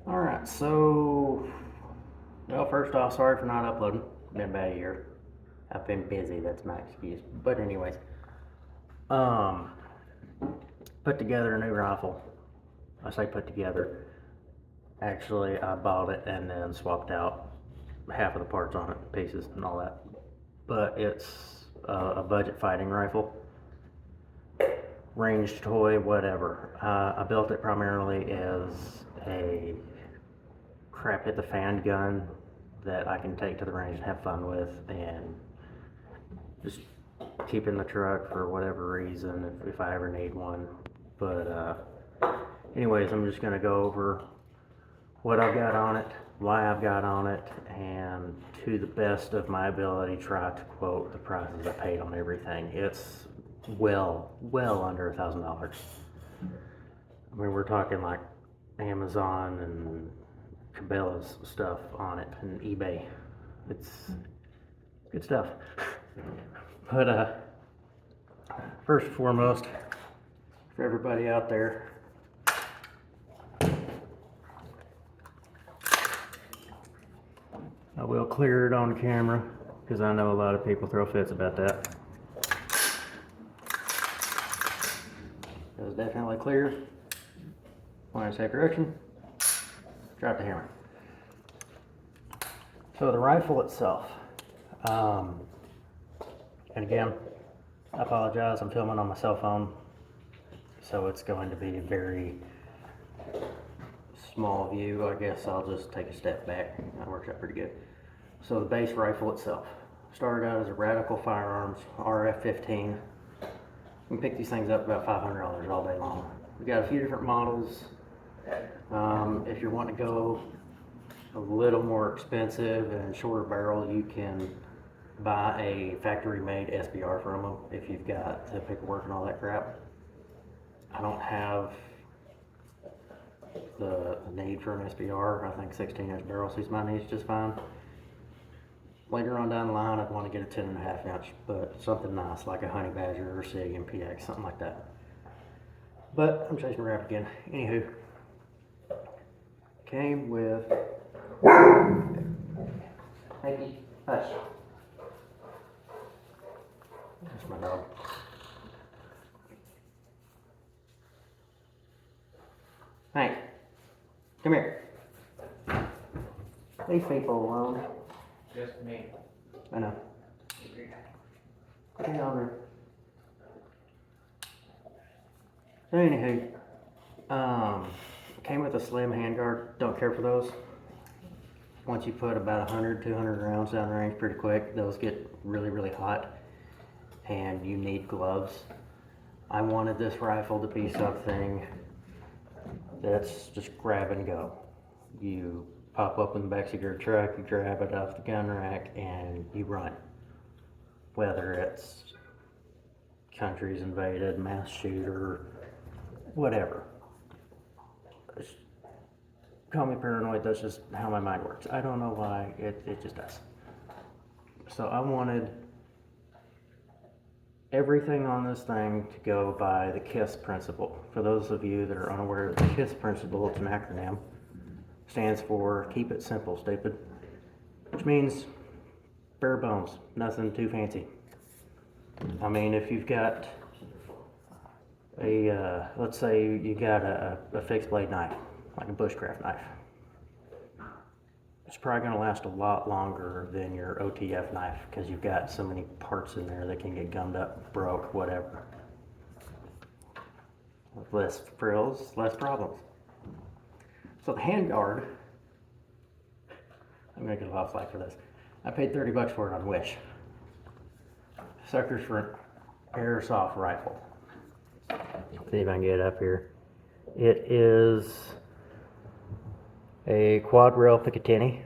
Alright, so, well, first off, sorry for not uploading. Been about a year. I've been busy, that's my excuse. But, anyways, um, put together a new rifle. I say put together. Actually, I bought it and then swapped out half of the parts on it, pieces and all that. But it's a budget fighting rifle. Ranged toy, whatever. I built it primarily as a crap hit the fan gun that I can take to the range and have fun with, and just keep in the truck for whatever reason if I ever need one. But anyways, I'm just gonna go over what I've got on it, why I've got on it, and to the best of my ability try to quote the prices I paid on everything. It's well under $1,000. I mean, we're talking like Amazon and Cabela's stuff on it and eBay. It's good stuff. But first and foremost, for everybody out there, I will clear it on camera because I know a lot of people throw fits about that. It was definitely clear. Point in the safe direction. Drop the hammer. So the rifle itself, and again, I apologize, I'm filming on my cell phone, so it's going to be a very small view. I guess I'll just take a step back. That works out pretty good. So the base rifle itself started out as a Radical Firearms RF-15. You can pick these things up about $500 all day long. We got a few different models. If you're wanting to go a little more expensive and shorter barrel, you can buy a factory-made SBR from them if you've got the paperwork and all that crap. I don't have the need for an SBR. I think 16-inch barrel suits my needs just fine. Later on down the line, I'd want to get a 10.5 inch, but something nice like a Honey Badger or SIG MPX, something like that. But I'm chasing a rabbit again. Anywho, came with. Hanky, hush. That's my dog. Hank, come here. Leave people alone. Just me. I know. Get over. So anywho, came with a slim handguard. Don't care for those. Once you put about 100, 200 rounds down range pretty quick, those get really hot, and you need gloves. I wanted this rifle to be something that's just grab and go. You pop up in the backseat of your truck, you grab it off the gun rack, and you run. Whether it's countries invaded, mass shooter, whatever. Call me paranoid, that's just how my mind works. I don't know why, it just does. So I wanted everything on this thing to go by the KISS principle. For those of you that are unaware of the KISS principle, it's an acronym. Stands for Keep It Simple, Stupid. Which means bare bones, nothing too fancy. I mean, if you've got let's say you got a fixed blade knife, like a bushcraft knife. It's probably going to last a lot longer than your OTF knife because you've got so many parts in there that can get gummed up, broke, whatever. Less frills, less problems. So the handguard, I'm going to get a lot flack for this. I paid $30 for it on Wish. Suckers for an airsoft rifle. See if I can get it up here. It is a quad rail Picatinny.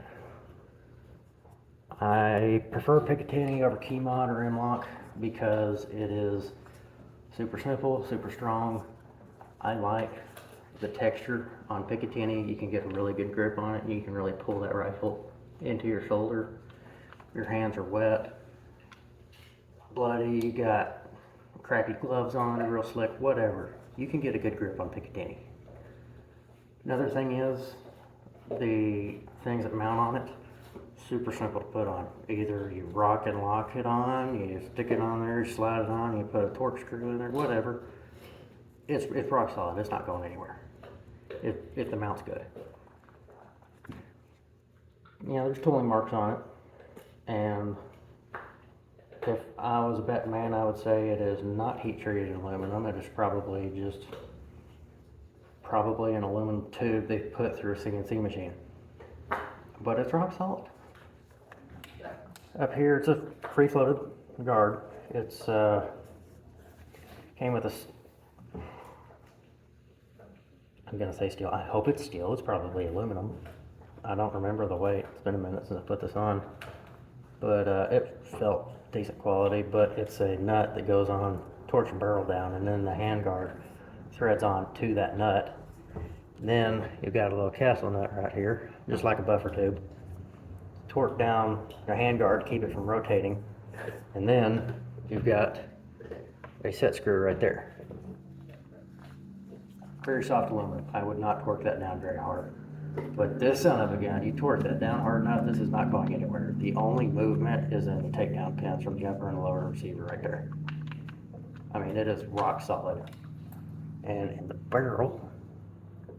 I prefer Picatinny over Keymod or M-Lock because it is super simple, super strong. I like the texture on Picatinny. You can get a really good grip on it and you can really pull that rifle into your shoulder. Your hands are wet, bloody, you got crappy gloves on, real slick, whatever. You can get a good grip on Picatinny. Another thing is, The things that mount on it, super simple to put on. Either you rock and lock it on, you stick it on there, you slide it on, you put a torque screw in there, whatever. It's rock solid. It's not going anywhere if the mount's good. Yeah, there's tooling marks on it, and if I was a betting man, I would say it is not heat treated aluminum. It is probably an aluminum tube they put through a CNC machine. But it's rock solid. Up here, it's a free floated guard. It's came with a, I'm gonna say steel. I hope it's steel. It's probably aluminum. I don't remember the weight. It's been a minute since I put this on, but it felt decent quality. But it's a nut that goes on, torques the barrel down, and then the handguard threads on to that nut. Then you've got a little castle nut right here, just like a buffer tube. Torque down your handguard to keep it from rotating, and then you've got a set screw right there. Very soft aluminum. I would not torque that down very hard. But this son of a gun, you torque that down hard enough, this is not going anywhere. The only movement is in the takedown pins from jumper and lower receiver right there. I mean, it is rock solid. And in the barrel,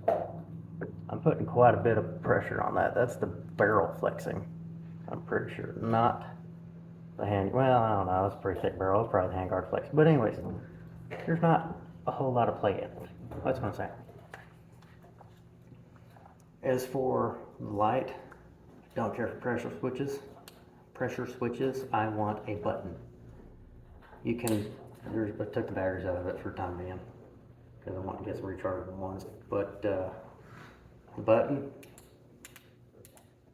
I'm putting quite a bit of pressure on that. That's the barrel flexing. I'm pretty sure, not the hand, well, I don't know, it's a pretty thick barrel, it's probably the handguard flex. But anyways, there's not a whole lot of play in it. That's what I'm saying. As for the light, don't care for pressure switches. Pressure switches, I want a button. You can, I took the batteries out of it for the time being, because I want to get some rechargeable ones. But the button,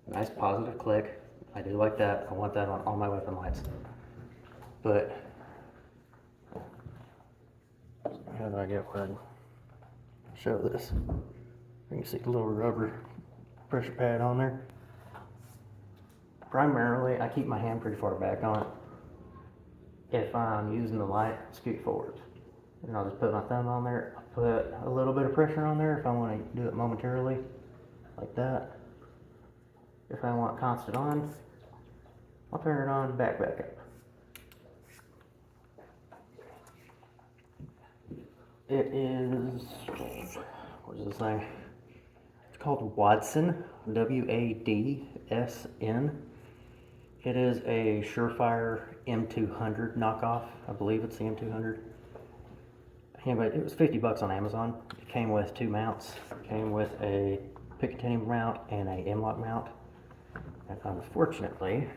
nice positive click. I do like that. I want that on all my weapon lights. But how do I get where I can show this? You can see the little rubber pressure pad on there. Primarily, I keep my hand pretty far back on it. If I'm using the light, scoot forward. And I'll just put my thumb on there. I'll put a little bit of pressure on there if I want to do it momentarily, like that. If I want constant on, I'll turn it on, back up. It is, what is this thing? It's called Wadson, W-A-D-S-N. It is a Surefire M200 knockoff. I believe it's the M200. Anyway, it was $50 on Amazon. It came with two mounts. It came with a Picatinny mount and a M-LOK mount. And unfortunately,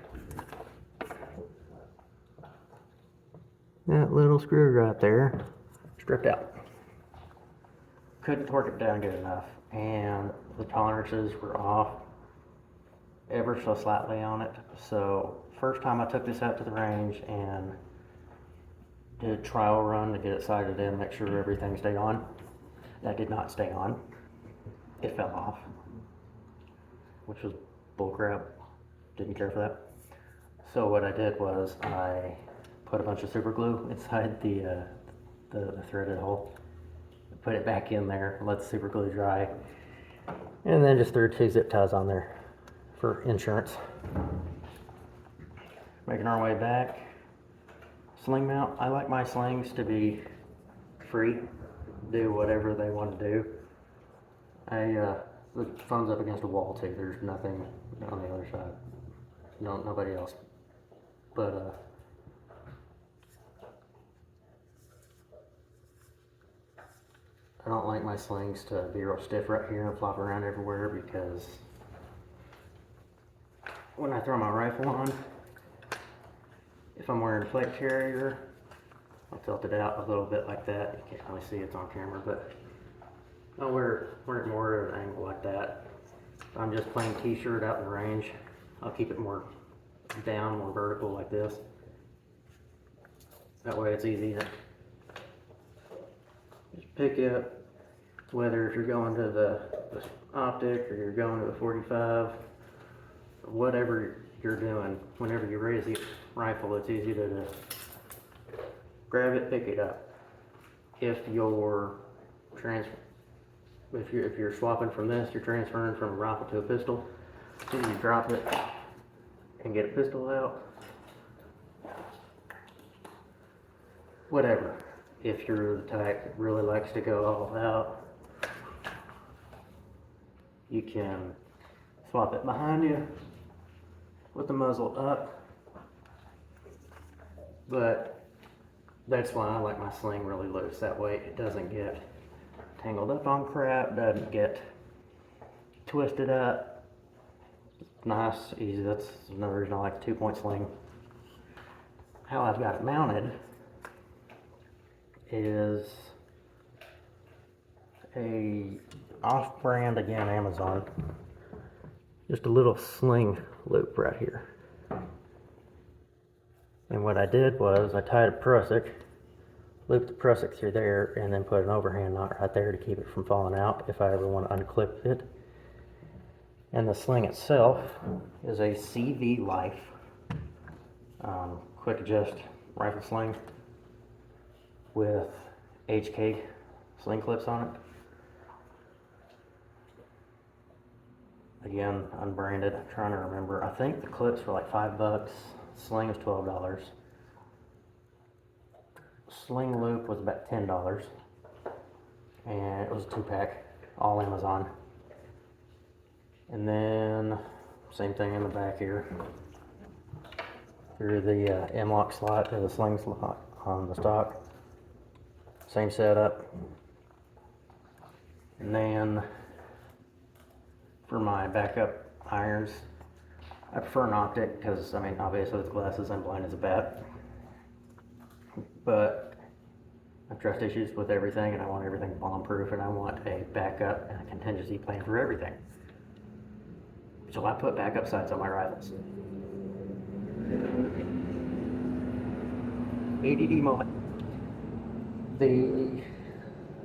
that little screw right there stripped out. Couldn't torque it down good enough, and the tolerances were off ever so slightly on it. So first time I took this out to the range and did a trial run to get it sighted in, make sure everything stayed on. That did not stay on. It fell off, which was bullcrap. Didn't care for that. So what I did was I put a bunch of super glue inside the threaded hole, put it back in there, let the super glue dry, and then just threw 2 zip ties on there for insurance. Making our way back. Sling mount. I like my slings to be free, do whatever they want to do. The phone's up against a wall too. There's nothing on the other side. No, nobody else. But I don't like my slings to be real stiff right here and flop around everywhere, because when I throw my rifle on, if I'm wearing a plate carrier, I'll tilt it out a little bit like that. You can't really see it's on camera, but I'll wear it more at an angle like that. If I'm just plain t-shirt out in the range, I'll keep it more down, more vertical like this. That way it's easy to just pick up, whether if you're going to the optic or you're going to the 45, whatever you're doing. Whenever you raise the rifle, it's easy to grab it, pick it up. If your if you're swapping from this, you're transferring from a rifle to a pistol. So you drop it and get a pistol out. Whatever. If you're the type that really likes to go all out, you can swap it behind you with the muzzle up. But that's why I like my sling really loose. That way it doesn't get tangled up on crap, doesn't get twisted up. Nice, easy. That's another reason I like the 2-point sling. How I've got it mounted is a off-brand, again, Amazon, just a little sling loop right here. And what I did was I tied a prusik, looped the prusik through there, and then put an overhand knot right there to keep it from falling out if I ever want to unclip it. And the sling itself is a CV Life quick adjust rifle sling with HK sling clips on it. Again, unbranded. I'm trying to remember. I think the clips were like $5. Sling was $12. Sling loop was about $10. And it was a 2-pack, all Amazon. And then, same thing in the back here. Through the M-lock slot or the sling slot on the stock. Same setup. And then for my backup irons, I prefer an optic because, I mean, obviously with glasses I'm blind as a bat. But I have trust issues with everything and I want everything bomb-proof and I want a backup and a contingency plan for everything. So I put backup sights on my rifles. ADD moment. The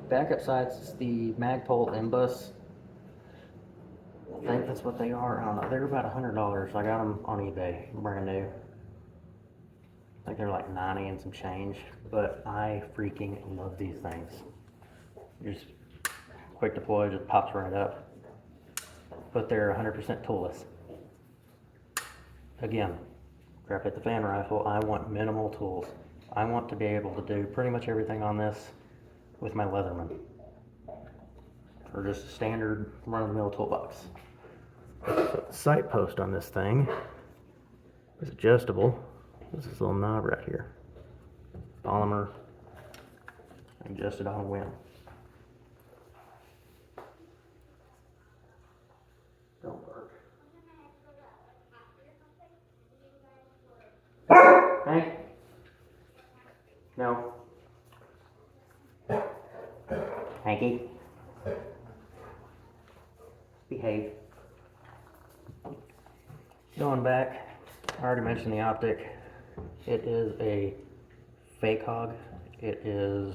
backup sights, the Magpul Imbus, I think that's what they are. I don't know. They're about $100. I got them on eBay, brand new. I think they're like 90 and some change, but I freaking love these things. Just quick deploy, just pops right up. But they're 100% toolless. Again, crap at the fan rifle, I want minimal tools. I want to be able to do pretty much everything on this with my Leatherman. Or just a standard run-of-the-mill toolbox. So the sight post on this thing is adjustable. This is a little knob right here. Polymer. Adjust it on a whim. Don't bark. Hank? No. Hanky? Behave. Going back, I already mentioned the optic. It is a fake hog. It is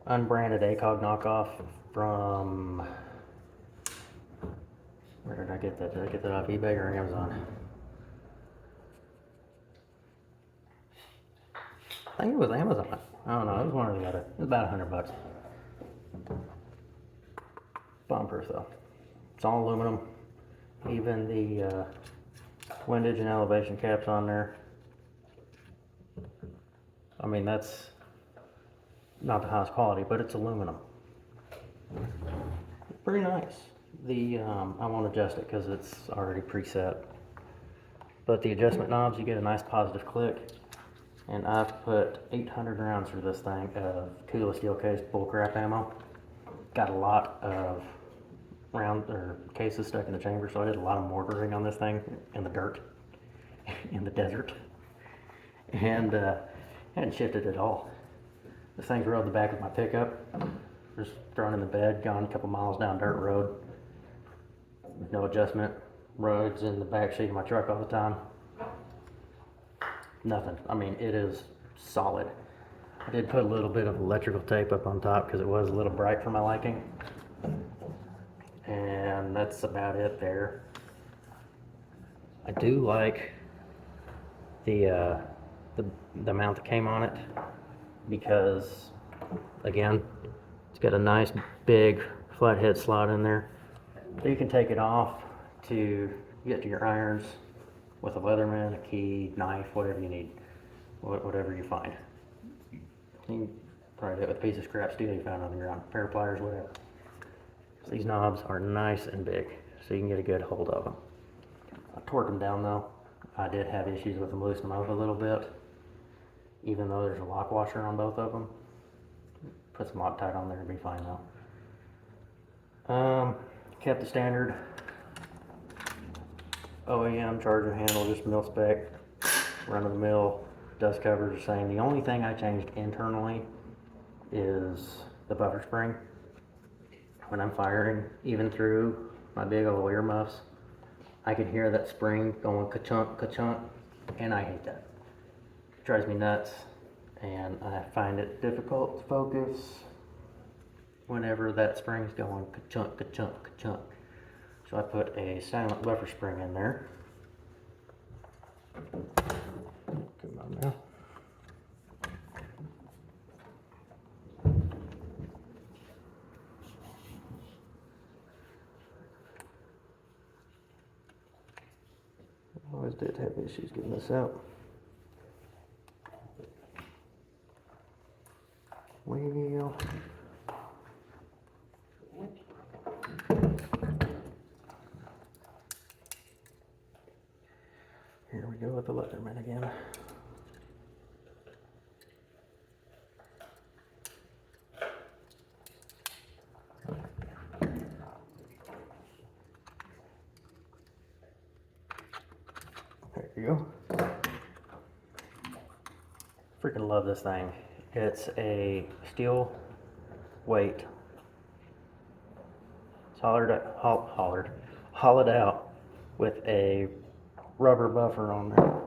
unbranded ACOG knockoff from, where did I get that? Did I get that off eBay or Amazon? I think it was Amazon. I don't know, it was one or the other. It was about $100. Bomb-proof though. It's all aluminum. Even the windage and elevation caps on there. I mean, that's not the highest quality, but it's aluminum. Pretty nice. The I won't adjust it because it's already preset. But the adjustment knobs, you get a nice positive click. And I've put 800 rounds through this thing of Kula steel case bullcrap ammo. Got a lot of round or cases stuck in the chamber, so I did a lot of mortaring on this thing in the dirt, in the desert, and hadn't shifted at all. This thing's rode the back of my pickup, just thrown in the bed, gone a couple miles down dirt road, no adjustment, roads in the back seat of my truck all the time. Nothing. I mean, it is solid. I did put a little bit of electrical tape up on top because it was a little bright for my liking. And that's about it there. I do like the mount that came on it because, again, It's got a nice big flathead slot in there. So you can take it off to get to your irons with a Leatherman, a key, knife, whatever you need, whatever you find. You can probably do it with a piece of scrap steel you found on the ground, pair of pliers, whatever. So these knobs are nice and big, so you can get a good hold of them. I torqued them down though. I did have issues with them loosening them up a little bit, even though there's a lock washer on both of them. Put some Loctite on there, it'll be fine though. Kept the standard OEM charger handle, just mil spec, run of the mill, dust covers the same. The only thing I changed internally is the buffer spring. When I'm firing, even through my big old earmuffs, I could hear that spring going ka-chunk, ka-chunk, and I hate that. It drives me nuts, and I find it difficult to focus whenever that spring's going ka-chunk, ka-chunk, ka-chunk. So I put a silent buffer spring in there. Come on now. Always did have issues getting this out. Well, here we go with the Leatherman again. There you go. Freaking love this thing. It's a steel weight. It's hollowed out with a rubber buffer on there.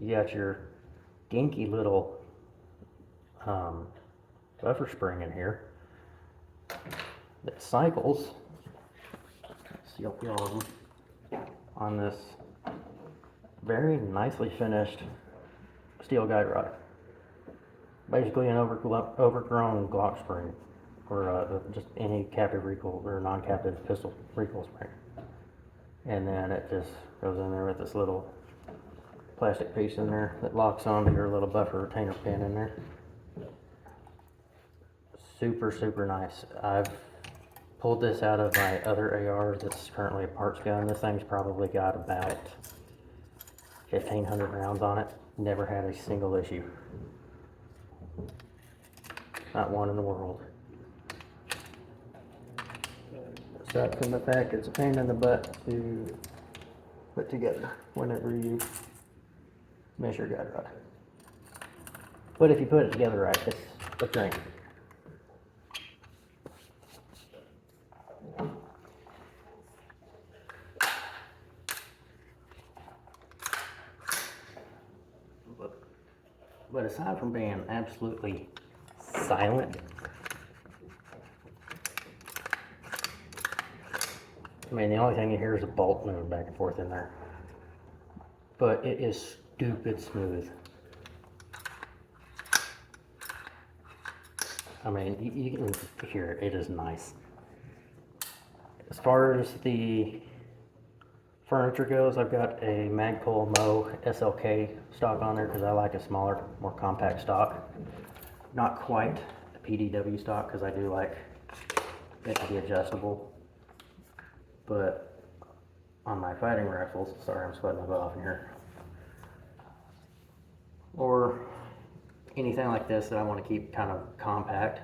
You got your dinky little buffer spring in here that cycles. See all of them on this very nicely finished steel guide rod. Basically an overgrown Glock spring, or just any captive recoil or non-captive pistol recoil spring. And then it just goes in there with this little plastic piece in there that locks onto your little buffer retainer pin in there. Super, super nice. I've pulled this out of my other AR that's currently a parts gun. This thing's probably got about 1,500 rounds on it. Never had a single issue. Not one in the world. Aside from the fact it's a pain in the butt to put together whenever you measure guide rod. But if you put it together right, it's a dream. But aside from being absolutely silent, I mean, the only thing you hear is a bolt moving back and forth in there. But it is stupid smooth. I mean, you can hear it. It is nice. As far as the furniture goes, I've got a Magpul Mo SLK stock on there because I like a smaller, more compact stock. Not quite a PDW stock because I do like it to be adjustable. But on my fighting rifles, sorry I'm sweating my butt off in here, or anything like this that I want to keep kind of compact,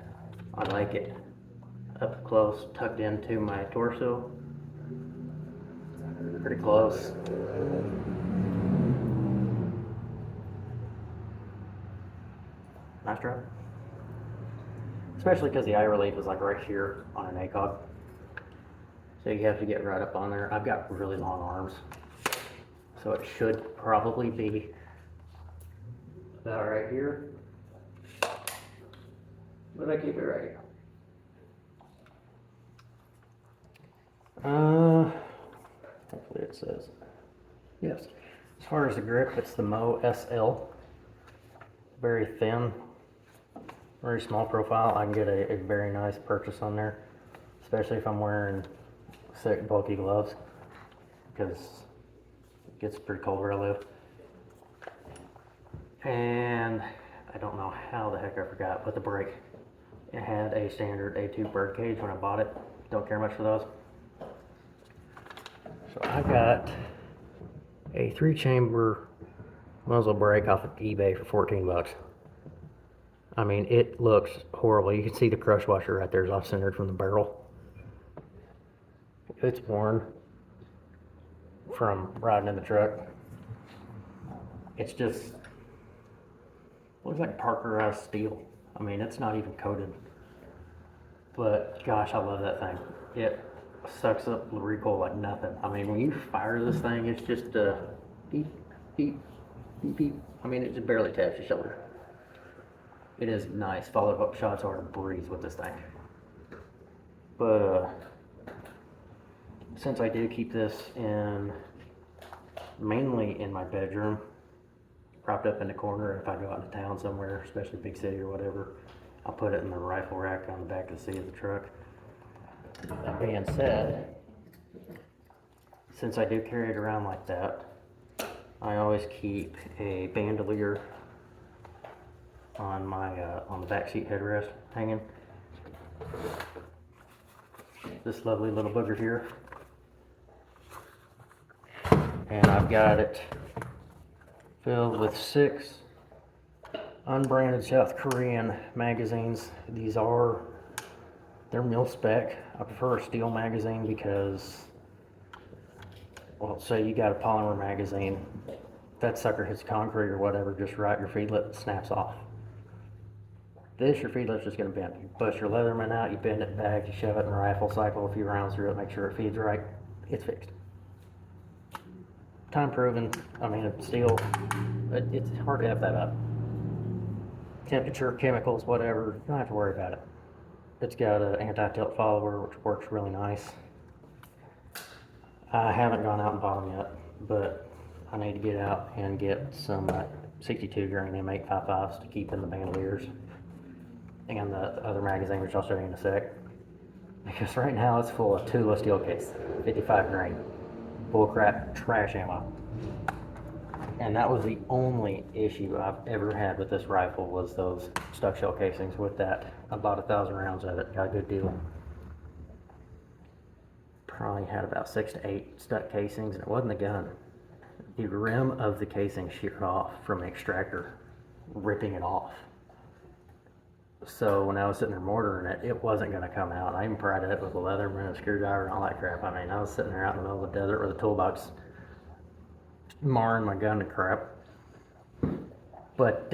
I like it up close, tucked into my torso. Pretty close. Nice drop. Especially because the eye relief is like right here on an ACOG. So you have to get right up on there. I've got really long arms, so it should probably be about right here. But I keep it right here. Hopefully it says. Yes. As far as the grip, it's the Mo SL. Very thin, very small profile, I can get a very nice purchase on there, especially if I'm wearing thick, bulky gloves, because it gets pretty cold where I live. And I don't know how the heck I forgot, but the brake. It had a standard A2 bird cage when I bought it. Don't care much for those. So I got a 3-chamber muzzle brake off of eBay for 14 bucks. I mean, it looks horrible. You can see the crush washer right there is off-centered from the barrel. It's worn from riding in the truck. It's just looks like Parkerized steel. I mean, it's not even coated. But gosh, I love that thing. It sucks up the recoil like nothing. I mean, when you fire this thing, it's just beep, beep, beep, beep. I mean, it just barely taps your shoulder. It is nice. Followed up shots are a breeze with this thing. But since I do keep this mainly in my bedroom, propped up in the corner, if I go out into town somewhere, especially big city or whatever, I'll put it in the rifle rack on the back of the seat of the truck. That being said, since I do carry it around like that, I always keep a bandolier on my on the back seat headrest hanging. This lovely little booger here, and I've got it filled with 6 unbranded South Korean magazines. They're mil-spec. I prefer a steel magazine because, well, say you got a polymer magazine, that sucker hits concrete or whatever, just right, your feedlet snaps off. This, your feedlet's just gonna bend. You bust your Leatherman out, you bend it back, you shove it in the rifle, cycle a few rounds through it, make sure it feeds right, it's fixed. Time proven. I mean, it's steel, it's hard to F that up. Temperature, chemicals, whatever, you don't have to worry about it. It's got an anti-tilt follower, which works really nice. I haven't gone out and bought them yet, but I need to get out and get some 62 grain M855s to keep in the bandoliers and the other magazine, which I'll show you in a sec. Because right now it's full of Tula steel case, 55 grain, bullcrap trash ammo. And that was the only issue I've ever had with this rifle, was those stuck shell casings with that. I bought 1,000 rounds of it, got a good deal. Probably had about 6 to 8 stuck casings, and it wasn't the gun. The rim of the casing sheared off from the extractor, ripping it off. So when I was sitting there mortaring it, it wasn't going to come out. I even pried it up with a Leatherman and a screwdriver and all that crap. I mean, I was sitting there out in the middle of the desert with a toolbox, marring my gun to crap. But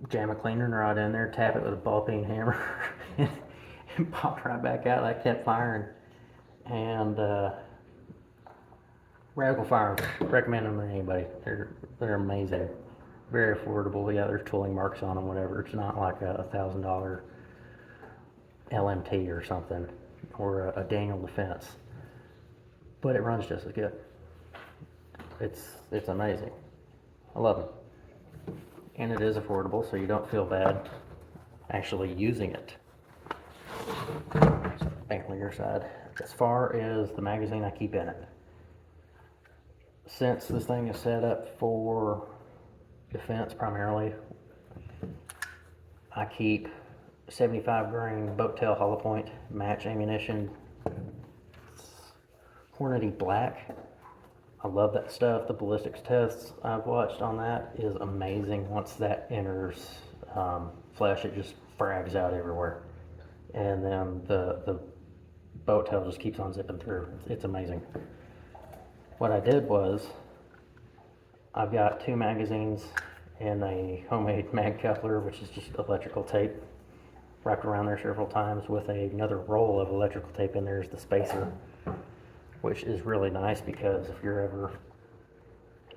jam a cleaner right in there, tap it with a ball peen hammer, and popped right back out. I kept firing. And Radical Firearms, recommend them to anybody. They're amazing, very affordable. Yeah, there's tooling marks on them, whatever. It's not like a $1,000 LMT or something, or a Daniel Defense, but it runs just as good. It's amazing. I love it, and it is affordable, so you don't feel bad actually using it. So, bandolier side. As far as the magazine I keep in it, since this thing is set up for defense primarily, I keep 75 grain boat tail hollow point match ammunition. Hornady Black. I love that stuff. The ballistics tests I've watched on that is amazing. Once that enters flesh, it just frags out everywhere. And then the boat tail just keeps on zipping through. It's amazing. What I did was, I've got 2 magazines and a homemade mag coupler, which is just electrical tape wrapped around there several times, with another roll of electrical tape in there as the spacer, which is really nice because if you're ever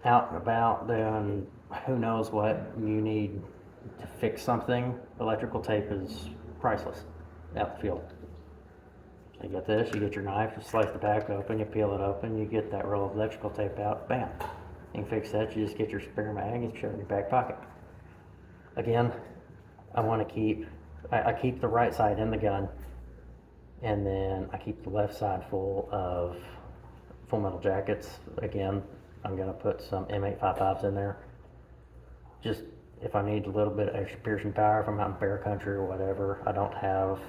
out and about, then who knows what you need to fix something, electrical tape is priceless out the field. So you get this, you get your knife, you slice the back open, you peel it open, you get that roll of electrical tape out, bam. You can fix that, you just get your spare mag and shove it in your back pocket. Again, I want to keep, I keep the right side in the gun, and then I keep the left side full of Full Metal Jackets. Again, I'm going to put some M855s in there. Just if I need a little bit of extra piercing power, if I'm out in bear country or whatever. I don't have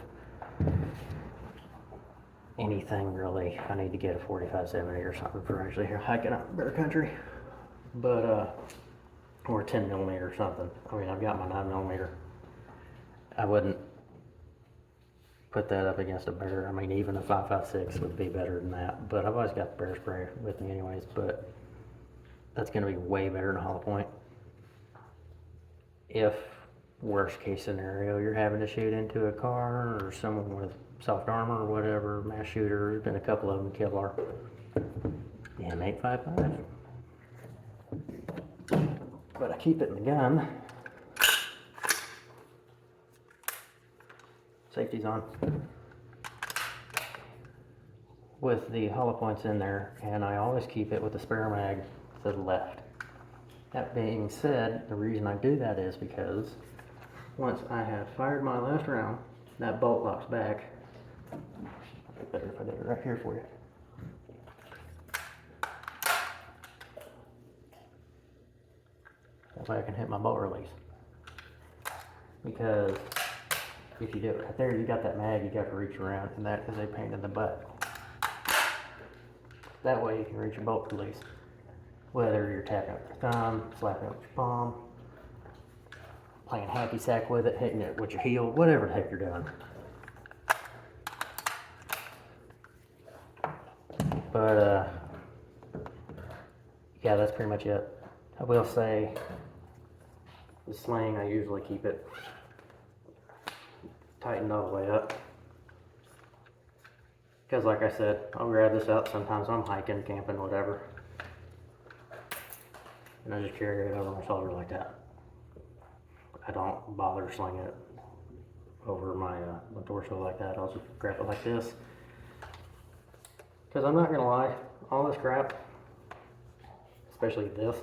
anything really. I need to get a 4570 or something for actually hiking out in bear country. But, or 10 millimeter or something. I mean, I've got my 9 millimeter. I wouldn't put that up against a bear. I mean, even a 5.56 would be better than that. But I've always got the bear spray with me anyways. But that's going to be way better than a hollow point. If, worst case scenario, you're having to shoot into a car or someone with soft armor or whatever, mass shooter, there's been a couple of them Kevlar. The M855. But I keep it in the gun. Safety's on. With the hollow points in there, and I always keep it with the spare mag to the left. That being said, the reason I do that is because once I have fired my last round, that bolt locks back. It'd be better if I did it right here for you. That way I can hit my bolt release. Because if you do it right there, you got that mag, you got to reach around, and that is a pain in the butt. That way you can reach your bolt release. Whether you're tapping with your thumb, slapping it with your palm, playing hacky sack with it, hitting it with your heel, whatever the heck you're doing. But, yeah, that's pretty much it. I will say, the sling, I usually keep it tightened all the way up. Because like I said, I'll grab this out sometimes when I'm hiking, camping, whatever. And I just carry it over my shoulder like that. I don't bother slinging it over my torso like that. I'll just grab it like this. Because I'm not gonna lie, all this crap, especially this,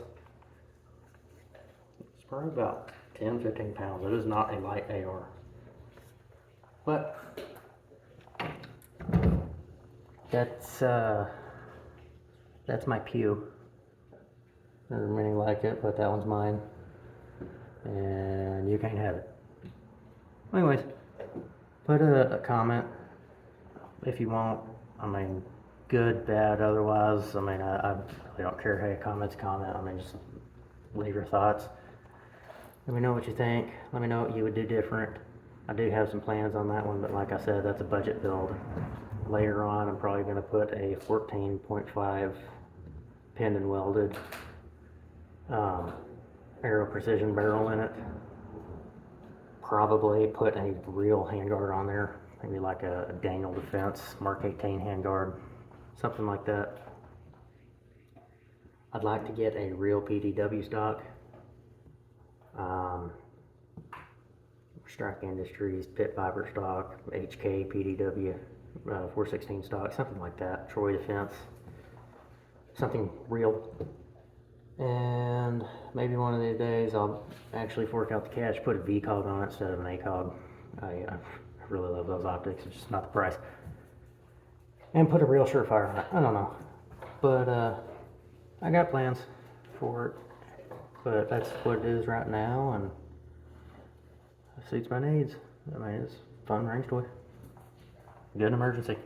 it's probably about 10-15 pounds. It is not a light AR. But that's my pew. Doesn't really like it, but that one's mine. And you can't have it. Anyways, put a comment if you want. I mean, good, bad, otherwise. I mean, I really don't care how you comment. I mean, just leave your thoughts. Let me know what you think. Let me know what you would do different. I do have some plans on that one, but like I said, that's a budget build. Later on, I'm probably going to put a 14.5 pinned and welded Aero Precision barrel in it. Probably put a real handguard on there, maybe like a Daniel Defense Mark 18 handguard, something like that. I'd like to get a real PDW stock. Strike Industries, Pit Viper stock, HK, PDW, 416 stock, something like that. Troy Defense, something real. And maybe one of these days I'll actually fork out the cash, put a VCOG on it instead of an ACOG. I really love those optics, it's just not the price. And put a real Surefire on it, I don't know. But I got plans for it. But that's what it is right now, and it suits my needs. I mean, it's a fun range toy. Good emergency.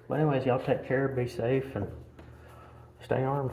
But anyways, y'all take care, be safe, and stay armed.